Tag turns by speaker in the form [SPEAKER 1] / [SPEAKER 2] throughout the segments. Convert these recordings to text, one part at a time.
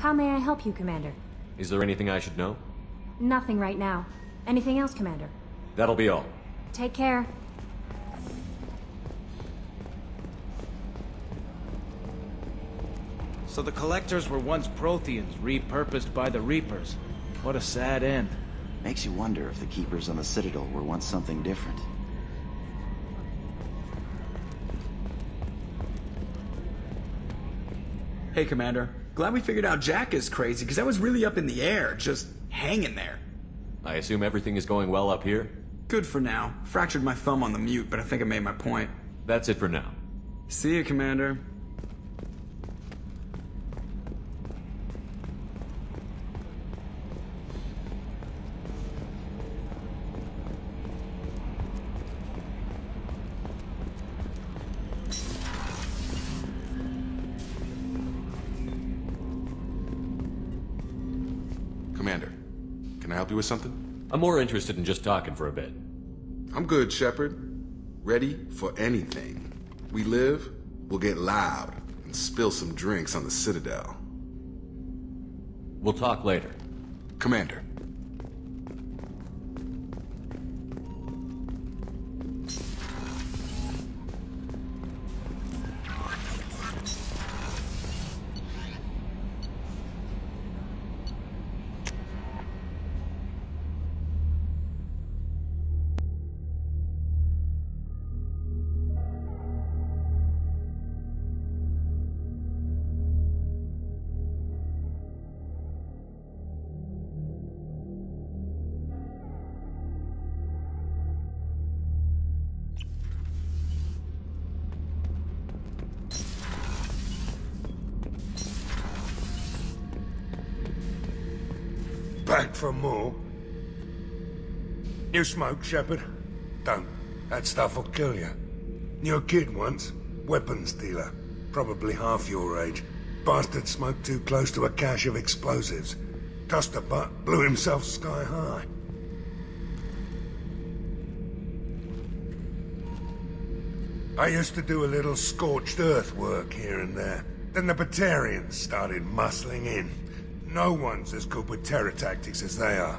[SPEAKER 1] How may I help you, Commander?
[SPEAKER 2] Is there anything I should know?
[SPEAKER 1] Nothing right now. Anything else, Commander?
[SPEAKER 2] That'll be all.
[SPEAKER 1] Take care.
[SPEAKER 3] So the Collectors were once Protheans, repurposed by the Reapers. What a sad end.
[SPEAKER 4] Makes you wonder if the Keepers on the Citadel were once something different.
[SPEAKER 5] Hey, Commander. Glad we figured out Jack is crazy, because I was really up in the air, just hanging there.
[SPEAKER 2] I assume everything is going well up here?
[SPEAKER 5] Good for now. Fractured my thumb on the mute, but I think I made my point.
[SPEAKER 2] That's it for now.
[SPEAKER 5] See you, Commander.
[SPEAKER 6] Commander, can I help you with something?
[SPEAKER 2] I'm more interested in just talking for a bit.
[SPEAKER 6] I'm good, Shepard. Ready for anything. We live, we'll get loud, and spill some drinks on the Citadel.
[SPEAKER 2] We'll talk later.
[SPEAKER 6] Commander.
[SPEAKER 7] Back for more? You smoke, Shepard? Don't. That stuff will kill you. You're a kid once. Weapons dealer. Probably half your age. Bastard smoked too close to a cache of explosives. Tossed a butt, blew himself sky high. I used to do a little scorched earth work here and there. Then the Batarians started muscling in. No one's as good with terror tactics as they are.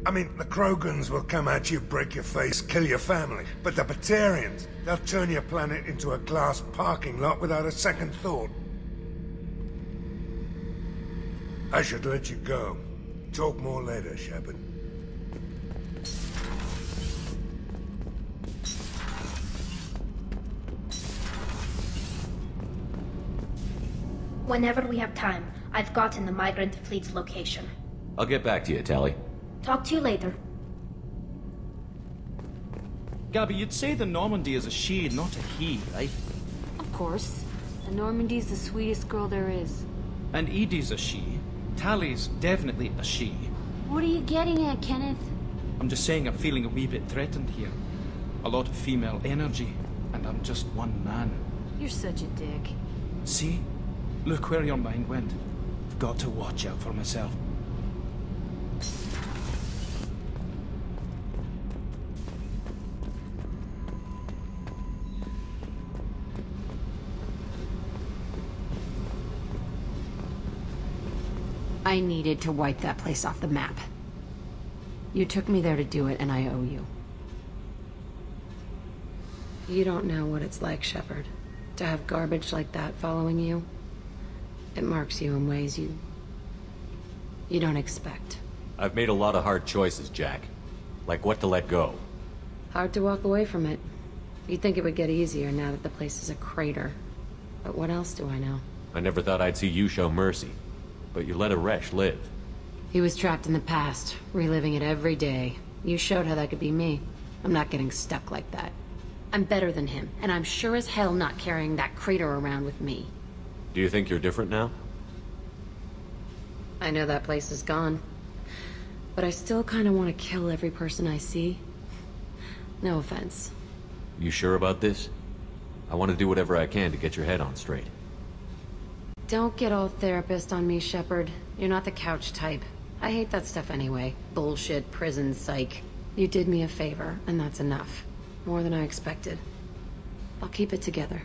[SPEAKER 7] I mean, the Krogans will come at you, break your face, kill your family. But the Batarians, they'll turn your planet into a glass parking lot without a second thought. I should let you go. Talk more later, Shepard.
[SPEAKER 8] Whenever we have time, I've gotten the Migrant Fleet's location.
[SPEAKER 2] I'll get back to you, Tali.
[SPEAKER 8] Talk to you later.
[SPEAKER 3] Gabby, you'd say the Normandy is a she, not a he, right?
[SPEAKER 9] Of course. The Normandy's the sweetest girl there is.
[SPEAKER 3] And Edie's a she. Tali's definitely a she.
[SPEAKER 9] What are you getting at, Kenneth?
[SPEAKER 3] I'm just saying I'm feeling a wee bit threatened here. A lot of female energy, and I'm just one man.
[SPEAKER 9] You're such a dick.
[SPEAKER 3] See? Look where your mind went. I've got to watch out for myself.
[SPEAKER 9] I needed to wipe that place off the map. You took me there to do it, and I owe you. You don't know what it's like, Shepard, to have garbage like that following you. It marks you in ways you don't expect.
[SPEAKER 2] I've made a lot of hard choices, Jack. Like what to let go.
[SPEAKER 9] Hard to walk away from it. You'd think it would get easier now that the place is a crater. But what else do I know?
[SPEAKER 2] I never thought I'd see you show mercy. But you let Aresh live.
[SPEAKER 9] He was trapped in the past, reliving it every day. You showed how that could be me. I'm not getting stuck like that. I'm better than him, and I'm sure as hell not carrying that crater around with me.
[SPEAKER 2] Do you think you're different now?
[SPEAKER 9] I know that place is gone. But I still kind of want to kill every person I see. No offense.
[SPEAKER 2] You sure about this? I want to do whatever I can to get your head on straight.
[SPEAKER 9] Don't get all therapist on me, Shepard. You're not the couch type. I hate that stuff anyway. Bullshit, prison, psych. You did me a favor, and that's enough. More than I expected. I'll keep it together.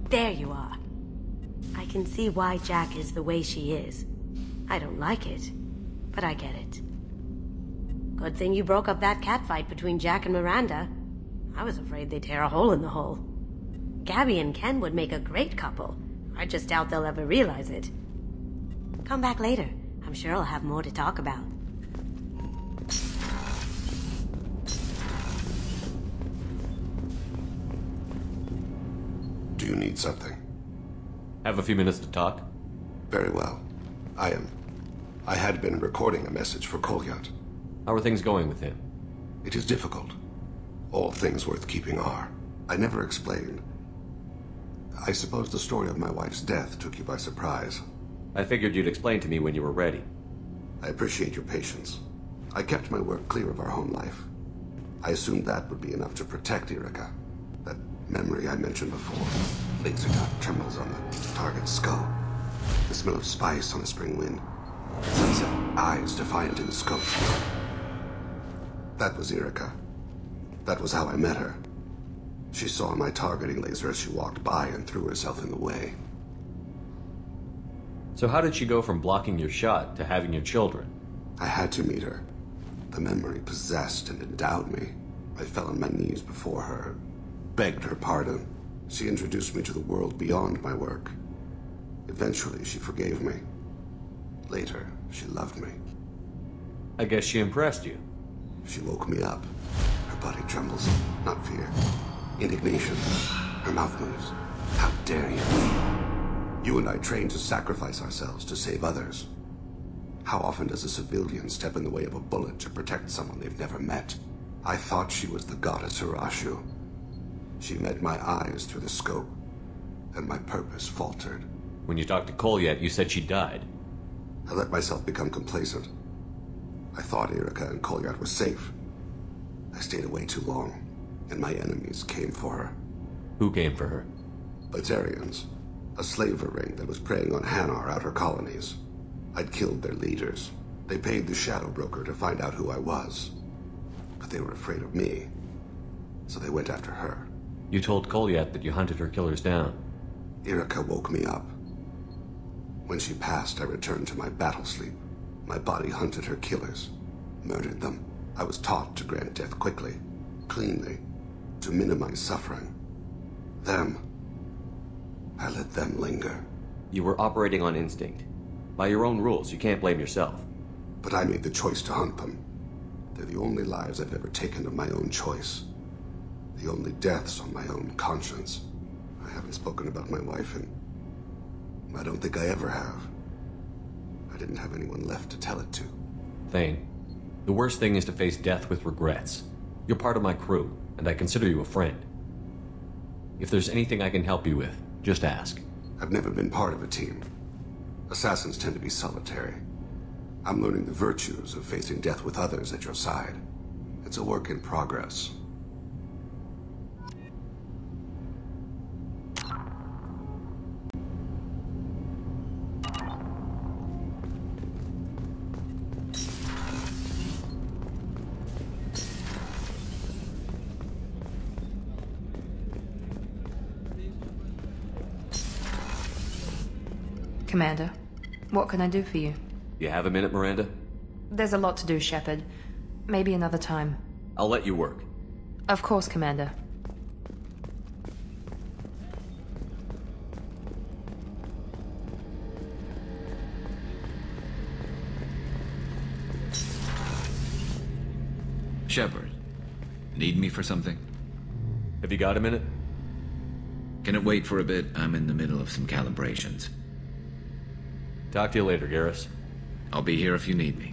[SPEAKER 10] There you are. I can see why Jack is the way she is. I don't like it, but I get it. Good thing you broke up that catfight between Jack and Miranda. I was afraid they'd tear a hole in the hull. Gabby and Ken would make a great couple. I just doubt they'll ever realize it. Come back later. I'm sure I'll have more to talk about.
[SPEAKER 11] Do you need something?
[SPEAKER 2] Have a few minutes to talk?
[SPEAKER 11] Very well. I had been recording a message for Kolyat.
[SPEAKER 2] How are things going with him?
[SPEAKER 11] It is difficult. All things worth keeping are. I never explained. I suppose the story of my wife's death took you by surprise.
[SPEAKER 2] I figured you'd explain to me when you were ready.
[SPEAKER 11] I appreciate your patience. I kept my work clear of our home life. I assumed that would be enough to protect Irika. That memory I mentioned before. Laser dot trembles on the target's skull. The smell of spice on a spring wind. Sunset eyes defiant in the scope. That was Irika. That was how I met her. She saw my targeting laser as she walked by and threw herself in the way.
[SPEAKER 2] So how did she go from blocking your shot to having your children?
[SPEAKER 11] I had to meet her. The memory possessed and endowed me. I fell on my knees before her, begged her pardon. She introduced me to the world beyond my work. Eventually, she forgave me. Later, she loved me.
[SPEAKER 2] I guess she impressed you.
[SPEAKER 11] She woke me up. Her body trembles, not fear. Indignation. Her mouth moves. How dare you? You and I trained to sacrifice ourselves to save others. How often does a civilian step in the way of a bullet to protect someone they've never met? I thought she was the goddess Hirashu. She met my eyes through the scope, and my purpose faltered.
[SPEAKER 2] When you talked to Kolyat, you said she died.
[SPEAKER 11] I let myself become complacent. I thought Irika and Kolyat were safe. I stayed away too long, and my enemies came for her.
[SPEAKER 2] Who came for her?
[SPEAKER 11] Batarians. A slaver ring that was preying on Hanar outer colonies. I'd killed their leaders. They paid the Shadow Broker to find out who I was. But they were afraid of me, so they went after her.
[SPEAKER 2] You told Kolyat that you hunted her killers down.
[SPEAKER 11] Irika woke me up. When she passed, I returned to my battle sleep. My body hunted her killers, murdered them. I was taught to grant death quickly, cleanly, to minimize suffering. I let them linger.
[SPEAKER 2] You were operating on instinct. By your own rules, you can't blame yourself.
[SPEAKER 11] But I made the choice to hunt them. They're the only lives I've ever taken of my own choice. The only deaths on my own conscience. I haven't spoken about my wife, and I don't think I ever have. I didn't have anyone left to tell it to.
[SPEAKER 2] Thane, the worst thing is to face death with regrets. You're part of my crew, and I consider you a friend. If there's anything I can help you with, just ask.
[SPEAKER 11] I've never been part of a team. Assassins tend to be solitary. I'm learning the virtues of facing death with others at your side. It's a work in progress.
[SPEAKER 12] Commander, what can I do for you?
[SPEAKER 2] You have a minute, Miranda?
[SPEAKER 12] There's a lot to do, Shepard. Maybe another time.
[SPEAKER 2] I'll let you work.
[SPEAKER 12] Of course, Commander.
[SPEAKER 13] Shepard, need me for something?
[SPEAKER 2] Have you got a minute?
[SPEAKER 13] Can it wait for a bit? I'm in the middle of some calibrations.
[SPEAKER 2] Talk to you later, Garrus.
[SPEAKER 13] I'll be here if you need me.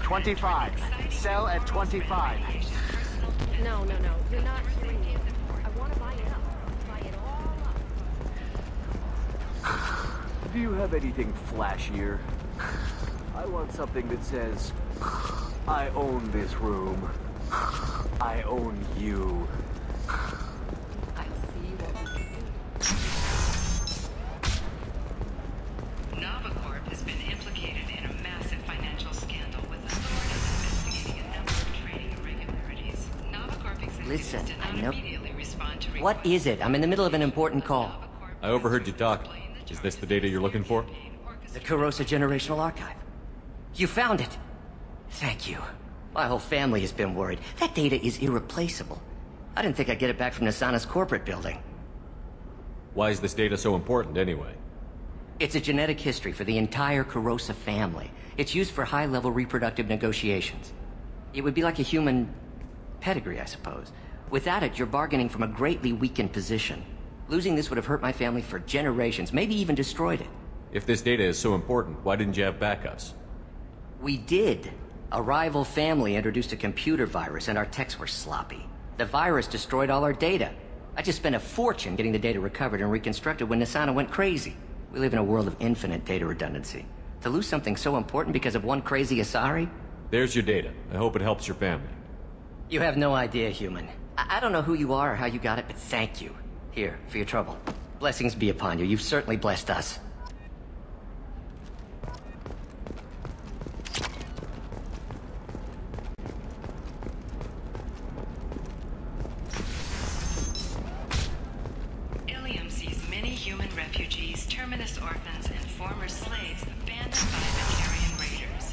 [SPEAKER 14] 25. Sell at 25.
[SPEAKER 10] No. You're not hearing me. I want to buy it up. Buy it all up.
[SPEAKER 15] Do you have anything flashier? I want something that says, I own this room. I own you.
[SPEAKER 16] Novacorp has been implicated in a massive financial scandal with authorities investigating a number of trading irregularities. Novacorp executives
[SPEAKER 17] Listen,
[SPEAKER 16] did not
[SPEAKER 17] I know.
[SPEAKER 16] immediately respond to
[SPEAKER 17] What is it? I'm in the middle of an important call.
[SPEAKER 2] I overheard you talk. Is this the data you're looking for?
[SPEAKER 17] The Kurosa Generational Archive. You found it. Thank you. My whole family has been worried. That data is irreplaceable. I didn't think I'd get it back from Nasana's corporate building.
[SPEAKER 2] Why is this data so important, anyway?
[SPEAKER 17] It's a genetic history for the entire Kurosa family. It's used for high-level reproductive negotiations. It would be like a human pedigree, I suppose. Without it, you're bargaining from a greatly weakened position. Losing this would have hurt my family for generations, maybe even destroyed it.
[SPEAKER 2] If this data is so important, why didn't you have backups?
[SPEAKER 17] We did. A rival family introduced a computer virus and our techs were sloppy. The virus destroyed all our data. I just spent a fortune getting the data recovered and reconstructed when Nasana went crazy. We live in a world of infinite data redundancy. To lose something so important because of one crazy Asari?
[SPEAKER 2] There's your data. I hope it helps your family.
[SPEAKER 17] You have no idea, human. I don't know who you are or how you got it, but thank you. Here, for your trouble. Blessings be upon you. You've certainly blessed us.
[SPEAKER 16] Ilium sees many human refugees, terminus orphans, and former slaves abandoned by Vicarian raiders.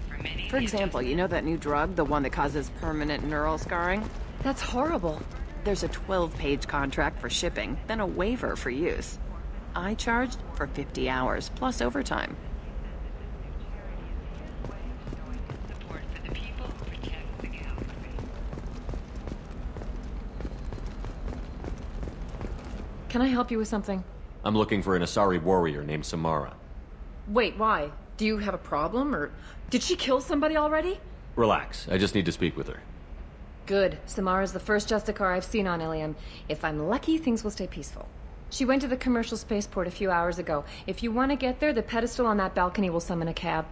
[SPEAKER 16] For many,
[SPEAKER 18] For example, you know that new drug, the one that causes permanent neural scarring? That's horrible. There's a 12-page contract for shipping, then a waiver for use. I charged for 50 hours, plus overtime.
[SPEAKER 16] support for the people who protect the galaxy.
[SPEAKER 12] Can I help you with something?
[SPEAKER 2] I'm looking for an Asari warrior named Samara.
[SPEAKER 12] Wait, why? Do you have a problem, or did she kill somebody already?
[SPEAKER 2] Relax, I just need to speak with her.
[SPEAKER 12] Good. Samara's the first Justicar I've seen on Ilium. If I'm lucky, things will stay peaceful. She went to the commercial spaceport a few hours ago. If you want to get there, the pedestal on that balcony will summon a cab.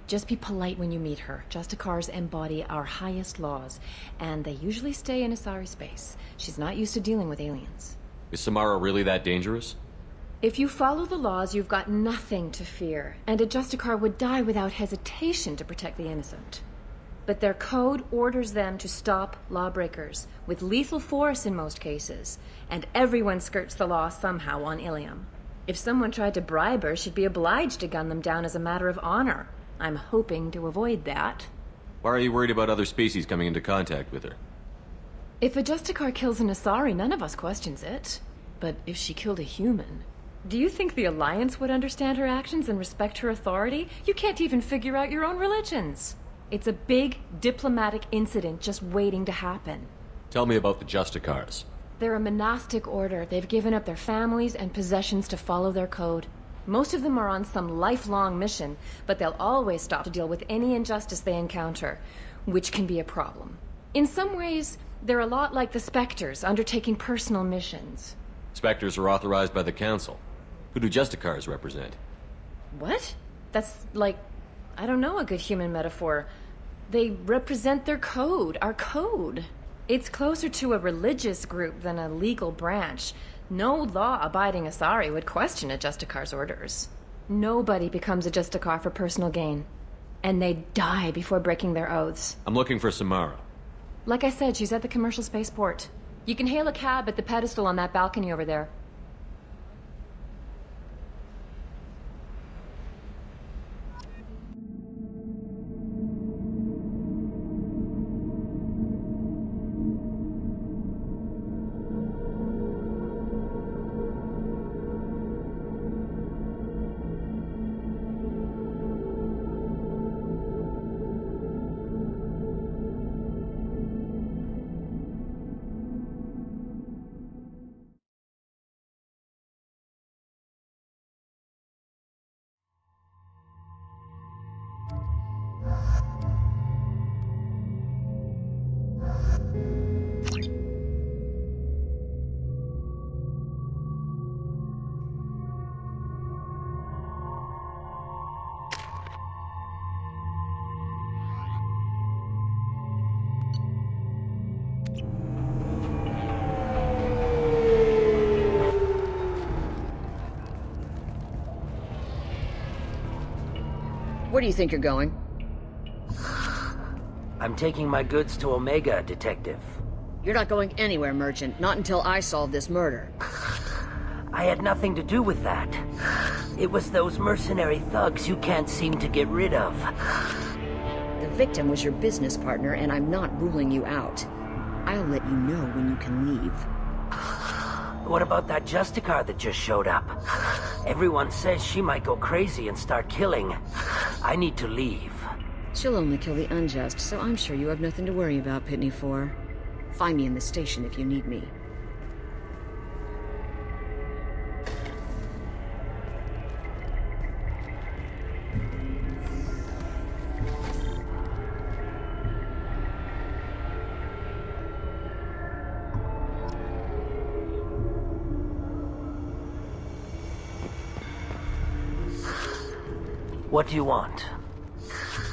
[SPEAKER 12] Just be polite when you meet her. Justicars embody our highest laws, and they usually stay in Asari space. She's not used to dealing with aliens.
[SPEAKER 2] Is Samara really that dangerous?
[SPEAKER 12] If you follow the laws, you've got nothing to fear, and a Justicar would die without hesitation to protect the innocent. But their code orders them to stop lawbreakers, with lethal force in most cases, and everyone skirts the law somehow on Ilium. If someone tried to bribe her, she'd be obliged to gun them down as a matter of honor. I'm hoping to avoid that.
[SPEAKER 2] Why are you worried about other species coming into contact with her?
[SPEAKER 12] If a Justicar kills an Asari, none of us questions it. But if she killed a human... Do you think the Alliance would understand her actions and respect her authority? You can't even figure out your own religions. It's a big diplomatic incident just waiting to happen.
[SPEAKER 2] Tell me about the Justicars.
[SPEAKER 12] They're a monastic order. They've given up their families and possessions to follow their code. Most of them are on some lifelong mission, but they'll always stop to deal with any injustice they encounter, which can be a problem. In some ways, they're a lot like the Spectres, undertaking personal missions.
[SPEAKER 2] Spectres are authorized by the Council. Who do Justicars represent?
[SPEAKER 12] What? That's like... I don't know a good human metaphor. They represent their code, our code. It's closer to a religious group than a legal branch. No law-abiding Asari would question a Justicar's orders. Nobody becomes a Justicar for personal gain. And they die before breaking their oaths.
[SPEAKER 2] I'm looking for Samara.
[SPEAKER 12] Like I said, she's at the commercial spaceport. You can hail a cab at the pedestal on that balcony over there.
[SPEAKER 19] Where do you think you're going?
[SPEAKER 20] I'm taking my goods to Omega, Detective.
[SPEAKER 19] You're not going anywhere, Merchant. Not until I solve this murder.
[SPEAKER 20] I had nothing to do with that. It was those mercenary thugs you can't seem to get rid of.
[SPEAKER 19] The victim was your business partner, and I'm not ruling you out. I'll let you know when you can leave.
[SPEAKER 20] What about that Justicar that just showed up? Everyone says she might go crazy and start killing. I need to leave.
[SPEAKER 19] She'll only kill the unjust, so I'm sure you have nothing to worry about, Pitney 4. Find me in the station if you need me.
[SPEAKER 20] What do you want?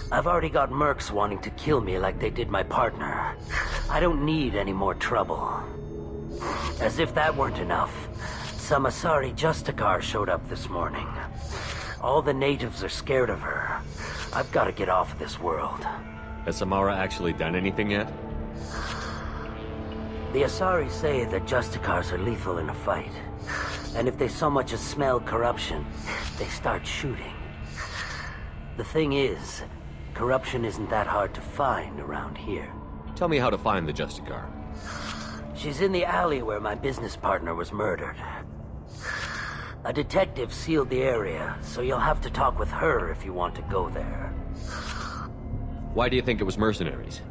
[SPEAKER 20] I've already got mercs wanting to kill me like they did my partner. I don't need any more trouble. As if that weren't enough, some Asari Justicar showed up this morning. All the natives are scared of her. I've got to get off of this world.
[SPEAKER 2] Has Samara actually done anything yet?
[SPEAKER 20] The Asari say that Justicars are lethal in a fight. And if they so much as smell corruption, they start shooting. The thing is, corruption isn't that hard to find around here.
[SPEAKER 2] Tell me how to find the Justicar.
[SPEAKER 20] She's in the alley where my business partner was murdered. A detective sealed the area, so you'll have to talk with her if you want to go there.
[SPEAKER 2] Why do you think it was mercenaries?